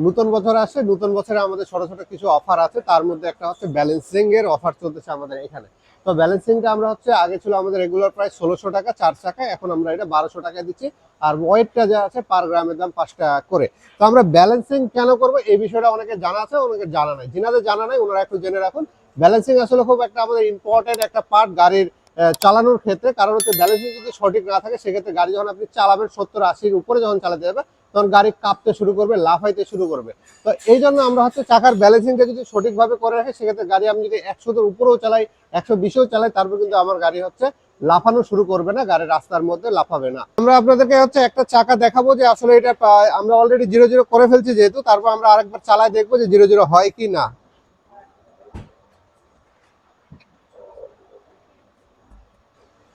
নতুন বছর আসছে, নতুন বছরে আমাদের ছোট ছোট কিছু অফার আছে, তার মধ্যে একটা হচ্ছে ব্যালেন্সিং এর অফার চলতেছে আমাদের এখানে। তো ব্যালেন্সিংটা আমরা হচ্ছে আগে ছিল আমাদের রেগুলার প্রাইস 1600 টাকা 4 চাকা, এখন আমরা এটা 1200 টাকা দিচ্ছি। আর ওয়েটটা যা আছে পার গ্রামের দাম 5 টাকা করে। তো আমরা ব্যালেন্সিং কেন করবো এই বিষয়টা অনেকে জানা আছে, অনেকে জানা নাই। যিনাদের জানা নাই ওনারা একটু জেনে রাখুন। ব্যালেন্সিং আসলে খুব একটা আমাদের ইম্পর্টেন্ট একটা পার্ট গাড়ির চালানোর ক্ষেত্রে। কারণ হচ্ছে ব্যালেন্সিং যদি সঠিক না থাকে সেক্ষেত্রে গাড়ি যখন আপনি চালাবেন 70-80-র উপরে যখন চালাতে যাবে তখন গাড়ি কাঁপতে শুরু করবে, লাফাইতে শুরু করবে। তো এই জন্য আমরা হচ্ছে চাকার ব্যালেন্সিংটা যদি সঠিকভাবে করে রাখি সেক্ষেত্রে গাড়ি আমি যদি 100-এর উপরেও চালাই, 120-ও চালাই, তারপর কিন্তু আমার গাড়ি হচ্ছে লাফানো শুরু করবে না, গাড়ি রাস্তার মধ্যে লাফাবে না। আমরা আপনাদেরকে হচ্ছে একটা চাকা দেখাবো যে আসলে এটা আমরা অলরেডি 0-0 করে ফেলছি যেহেতু, তারপর আমরা আরেকবার চালায় দেখবো যে 0-0 হয় কি না।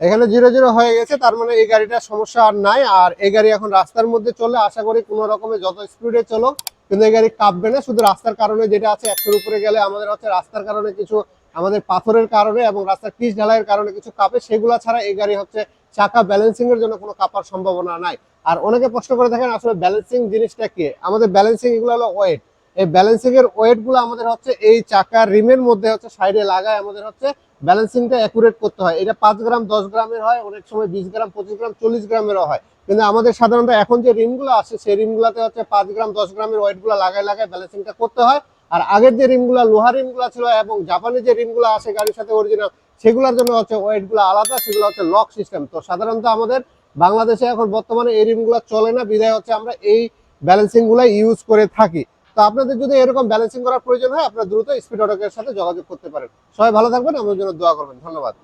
এখানে 0-0 হয়ে গেছে, তার মানে এই গাড়িটার সমস্যা আর নাই। আর এই গাড়ি এখন রাস্তার মধ্যে চলে, আশা করি কোনো রকমের যত স্পিডে চলো কিন্তু এই গাড়ি কাঁপবে না। শুধু রাস্তার কারণে যেটা আছে 100-এর উপরে গেলে আমাদের হচ্ছে রাস্তার কারণে কিছু, আমাদের পাথরের কারণে এবং রাস্তার পিচ ঢালাইয়ের কারণে কিছু কাঁপে, সেগুলা ছাড়া এই গাড়ি হচ্ছে চাকা ব্যালেন্সিং এর জন্য কোনো কাঁপার সম্ভাবনা নাই। আর অনেকে প্রশ্ন করে থাকেন আসলে ব্যালেন্সিং জিনিসটা কি। আমাদের ব্যালেন্সিং এগুলো হলো ওয়েট। এই ব্যালেন্সিং এর ওয়েট গুলো আমাদের হচ্ছে এই চাকার রিমের মধ্যে হচ্ছে সাইডে লাগায় আমাদের হচ্ছে ব্যালেন্সিংটা অ্যাকুরেট করতে হয়। এটা 5 গ্রাম 10 গ্রামের হয়, অনেক সময় 20 গ্রাম 25 গ্রাম 40 গ্রামেরও হয়। কিন্তু আমাদের সাধারণত এখন যে রিমগুলো আছে সেই রিমগুলোতে হচ্ছে 5 গ্রাম 10 গ্রামের ওয়েটগুলো লাগায় লাগায় ব্যালেন্সিংটা করতে হয়। আর আগের যে রিমগুলো লোহার রিমগুলো ছিল এবং জাপানি যে রিমগুলো আসে গাড়ির সাথে অরিজিনাল, সেগুলোর জন্য হচ্ছে ওয়েটগুলো আলাদা, সেগুলো হচ্ছে লক সিস্টেম। তো সাধারণত আমাদের বাংলাদেশে এখন বর্তমানে এই রিমগুলো চলে না, বিধায় হচ্ছে আমরা এই ব্যালেন্সিং গুলো ইউজ করে থাকি। তো আপনাদের যদি এরকম ব্যালেন্সিং করার প্রয়োজন হয় আপনারা দ্রুত স্পিড অটোকের সাথে যোগাযোগ করতে পারেন। সবাই ভালো থাকবেন, আমাদের জন্য দোয়া করবেন। ধন্যবাদ।